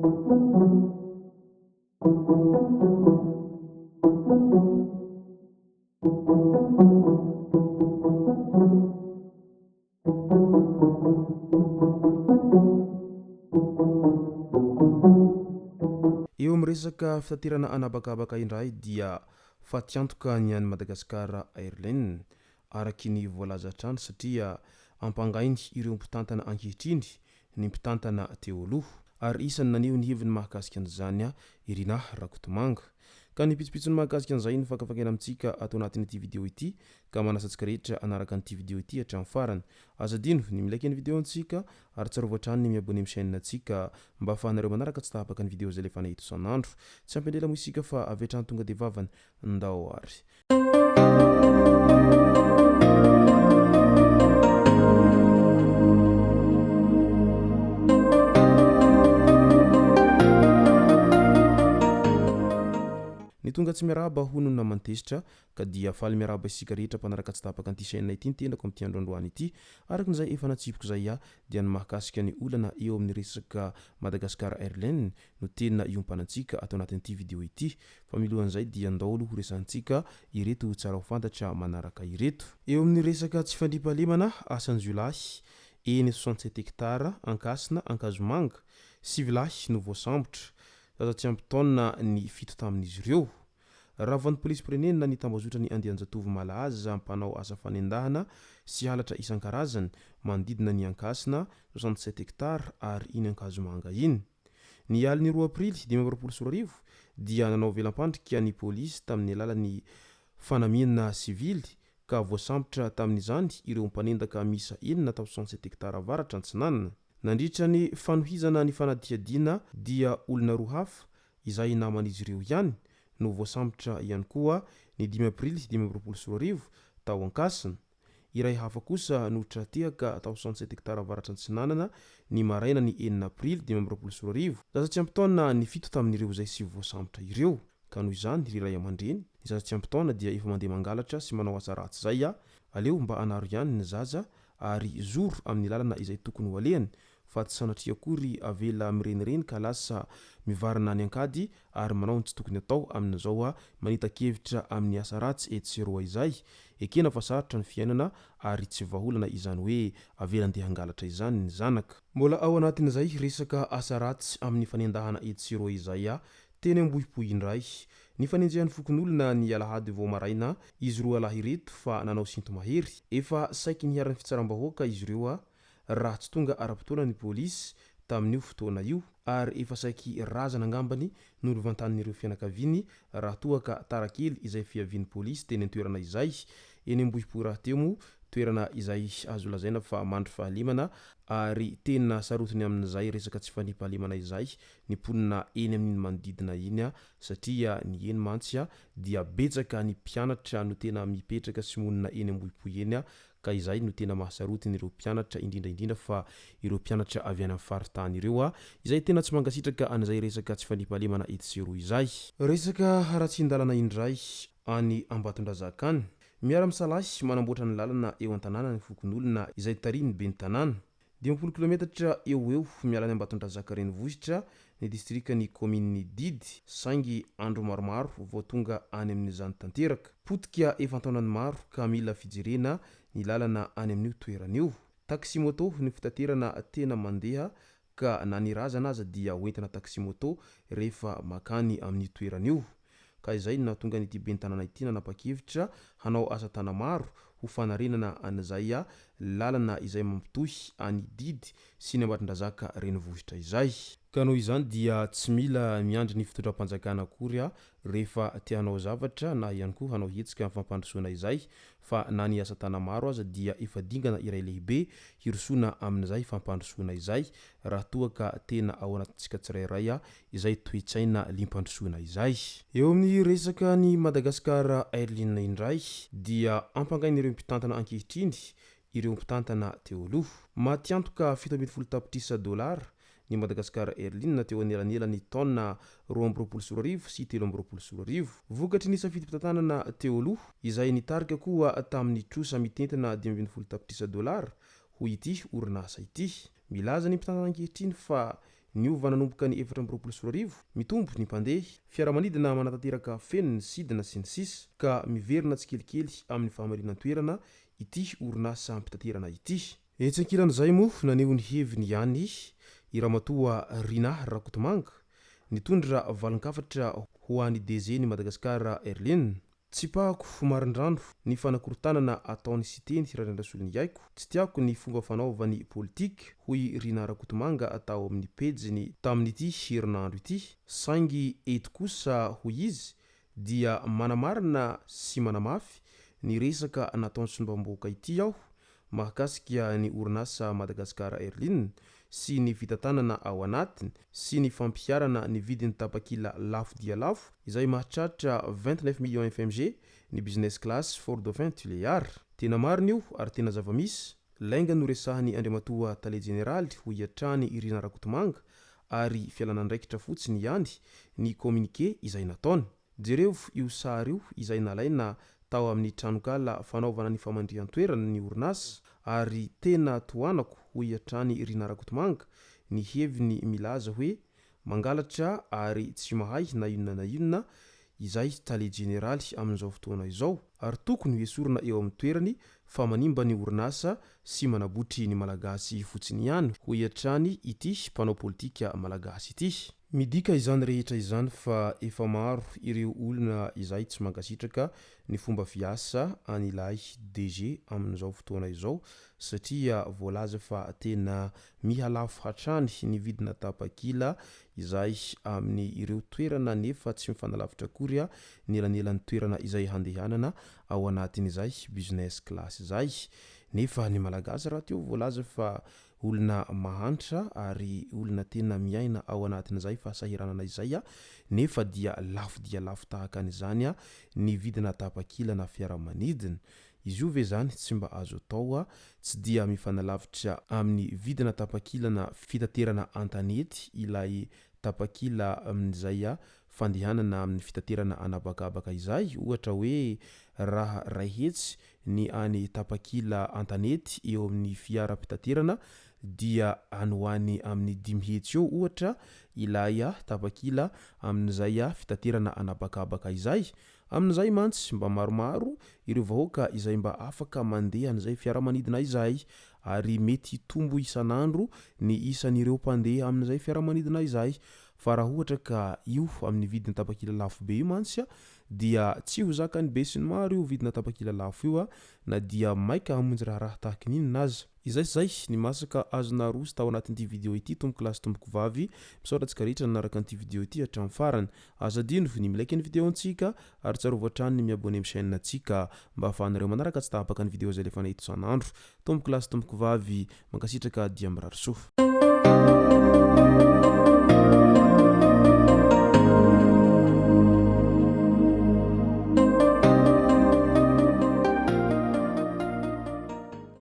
Eo amin'ny resaka fitaterana anabakabaka indray dia fatiantoka ny any Madagasikara Airlines araky ny voalaza hatrany satria ampangainy ireo mpitantana ankehitriny ny mpitantana teo aloha ary isany naneho ny heviny mahakasika an'izany Irina Rakotomanga. Ka ny pitsopitsony mahakasika an'izay ny fakafakena amintsika ato anatin'ity vidéo ity ka manasantsika rehetra anaraka an'ity vidéo ity hatramin'ny farany. Azadino ny milaiky ny vidéo antsika ary tsarova hatrany ny miabone amin'ny chaîne antsika mba ahafahanareo manaraka tsy tahapaka ny vidéo zay lefa nahita isan'andro. Tsy ampendela moa isika fa avy hatrany tonga de vavany ndao ary. Ny tonga tsy miarahaba hono namantesitra ka dia faly miarahaba isika rehetra mpanaraka tsy tahapaka an'ity chaîne ity nitendako amin'ity androandroany ity araka n'izay efa natsipiko zay dia ny mahakasika ny olana eo amin'ny resaka Madagasikara Airlines no tena iompanantsika ato anatin'ity vidéo ity. Fa milohan'izay dia ndao aloha resantsika ireto tsara ho fantatra manaraka ireto. Eo amin'ny resaka tsy fandriampahalemana asan'ny Jolahy eny 67 hectares Ankasina Ankazomanga Sivilahy no voasambotra zaza taona ny fito tamin'izy ireo. Ravan'ny polisy pirenena ny tambazotra ny andianjatovo malaza mpanao asa fanendahana sy halatra isan-karazany manodidina ny Ankasina 67 hectares ary iny Ankazomanga iny. Ny aliny 2 aprily 2024 dia nanao velam-pandrika ny polisy tamin'ny alalan'ny fanamiana sivily ka voasambotra tamin'izany ireo mpanendaka misa 67 hectares avaratra Antsinanana. Nandritra ny fanohizana ny fanadihadiana dia olona roa hafa izay naman'izy ireo ihany no voasambotra ihany koa ny 5 aprily 2024 tao Ankasina. Iray hafa kosa no tratehaka tao 67 hectares avaratra Antsinanana ny maraina ny 4 aprily 2024 zaza tsy ampy taona ny fito tamin'ireo izay sy voasambotra ireo. Ka noho izany ry ray aman-dreny ny zaza tsy ampy taona dia efa mandeha mangalatra sy manao asa ratsy zay aleo mba anaro ihany ny zaza ary zoro amin'ny lalana izay tokony ho alehany fa tsy sanatria akory avela mirenireny ka lasa mivarina any ankady ary manao ny tsy tokony atao amin'izao manita-kevitra amin'ny asa ratsy etseroa izay ekena fa sarotra ny fiainana ary tsy vaholana izany hoe avela andeha hangalatra izany ny zanaka. Mbola ao anatin'izay resaka asa ratsy amin'ny fanendahana etseroa izay teny ambohipohy indray ny fanenjehan'ny fokon'olona ny alahady vao maraina izy roa lahy ireto fa nanao sintomahery efa saiky niharan'ny fitsaram-bahoaka izy ireo raha tsy tonga ara-potoana ny polisy tamin'io fotoana io ary efa saiky razana angambany no nivantanin'ireo fianakaviany raha toa ka tarakely izay fiavian'ny polisy teny an-toerana izay eny ambohipohy raha teo moa toerana izay azo lazaina fa mandry fahalemana ary tena sarotiny amin'izay resaka tsy fandriampahalemana izay ny mponina eny amin'ny manodidina iny satria ny eny mantsy dia betsaka ny mpianatra no tena mipetraka sy monina eny ambohipohy eny ka izay no tena mahasarotiny ireo mpianatra indrindra fa ireo mpianatra avy any amin'ny faritany ireo izay tena tsy mangasitraka an'izay resaka tsy fandriampahalemana etsero izay. Resaka haratsin-dalana indray any Ambatondrazakany miara-misalahy manamboatra ny lalana eo an-tanàna ny fokon'olona izay tariny be ny tanàna 20 kilometatra eo miala ny Ambatondrazaka renivohitra ny distrikany kominy Didy saingy andro maromaro vao tonga any amin'izany tanteraka potika efa taonany maro ka mila fijerena ny lalana any amin'io toeran'io. Taxi moto ny fitaterana tena mandeha ka na ny razana aza dia hoentina taxi moto rehefa makany amin'ny toeran'io. Ka izay na tonga ny tiben'ny tanàna ity nanapa-kevitra hanao asa tana maro ho fanarenana an'izay lalana izay mampitohy any Didy sy ny Ambatondrazaka renivohitra izay. Ka noho izany dia tsy mila miandry ny fitondram-panjakana akory rehefa tianao zavatra na ihany koa hanao hetsika amin'ny fampandrosoana izay fa na ny asa tana maro aza dia efa dingana iray lehibe hirosoana amin'izay fampandrosoana izay raha toa ka tena ao anatintsika tsirairay izay toe-tsaina liam-pandrosoana izay. Eo amin'ny resaka ny Madagasikara Airlines indray dia ampangain'ireo mpitantana ankehitriny ireo mpitantana teo aloha matiantoka 700 tapitrisa dolara ny Madagasikara Airlines teo anelanelany taona 2024 sy 2024 vokatry ny safidy mpitantanana teo aloha izay nitarika koa tamin'ny trosa mitentina 520 tapitrisa dolara ho ity orinasa ity. Milaza ny mpitantana ankehitriny fa niova nanomboka ny 4 mitombo ny mpandeha fiaramanidina manatanteraka feno ny sidina sy ny sisa ka miverina tsy kelikely amin'ny fahamarinantoerana ity orinasa mpitaterana ity. Etsankilan'izay moa naneho ny heviny ihany i Ramatoa Rina Rakotomanga nitondra valankafatra ho an'ny DG ny Madagasikara Erlin. Tsy pahako marindrano ny fanakorontanana ataony sy teny Randrandrasolony Yaiko. Tsy tiako ny fomba fanaovany politika hoy Rina Rakotomanga atao amin'ny pejiny tamin'ity herinandro ity. Saingy eto kosa hoy izy dia manamarina sy manamafy ny resaka nataony sombamboaka ity aho mahakasika ny orinasa Madagasikara Erlin sy ny fitantanana ao anatiny sy ny fampiarana ny vidin'ny tapakila lafo dia lafo izay mahatratra 29 millions FMG ny business class Ford Dauphin Tuléar. Tena marina io ary tena zava-misy. Lainga no resahany Andriamatoa Tale Général ho iatrany Rina Rakotomanga ary fialanandraikitra fotsiny ihany ny communiqué izay nataony. Jereo io sary io izay nalaina tao amin'ny tranokala fanaovana ny famandrihan-toerana ny orinasa ary tena toanako ho iatrany Rina Rakotomanga ny heviny milaza hoe mangalatra ary tsy mahay na inona izay Tale Général amin'izao fotoana izao ary tokony esorina eo amin'ny toerany fa manimba ny orinasa sy manabotry ny malagasy fotsiny ihany ho iatrany ity mpanao politika malagasy ity. Midika izany rehetra izany fa efa maro ireo olona izay tsy mankasitraka ny fomba fiasa an'ilay DG amin'izao fotoana izao satria voalaza fa tena mihalafo hatrany ny vidina tapakila izay amin'ny ireo toerana nefa tsy mifanalavitra akory ny elanelan'ny toerana izay handehanana ao anatin'izay business class izay. Nefa ny malagasy raha teo voalaza fa olona mahantra ary olona tena miaina ao anatin'izay fahasahiranana izay nefa dia lafo tahaka an'izany ny vidina tapakila na fiaramanidina. Izy io ve zany tsy mba azo atao tsy dia mifanalavitra amin'ny vidina tapakila na fitaterana antanety ilay tapakila amin'izay fandehanana amin'ny fitaterana anabakabaka izay ohatra hoe raha ray hetsy ny any tapakila antanety eo amin'ny fiara-pitaterana dia anoany amin'ny 5 hetsy eo ohatra ilay tapakila amin'izay fitaterana anabakabaka izay. Amin'izay mantsy mba maromaro ireo vahoaka izay mba afaka mandeha an'izay fiaramanidina izay ary mety tombo isanandro ny isan'ireo mpandeha amin'izay fiaramanidina izay. Fa raha ohatra ka io amin'ny vidina tapakila lafo be io mantsy dia tsy ho zakany be sy ny maro io vidina tapakila lafo io na dia maika hamonjy raha tahaka n'inona aza. Izay ny masaka azona roso tao anatin'ity video ity tomboko lasy tomboko vavy misaotratsika rehetra nanaraka an'ity video ity hatramin'ny farany. Aza dino ny milaiky ny video antsika ary tsarova hatrany ny miabone amin'ny chaîne antsika mba ahafahanareo manaraka tsy tahapaka ny video izay lefa nahito isan'andro. Tomboko lasy tomboko vavy mankasitraka dia mirary soa.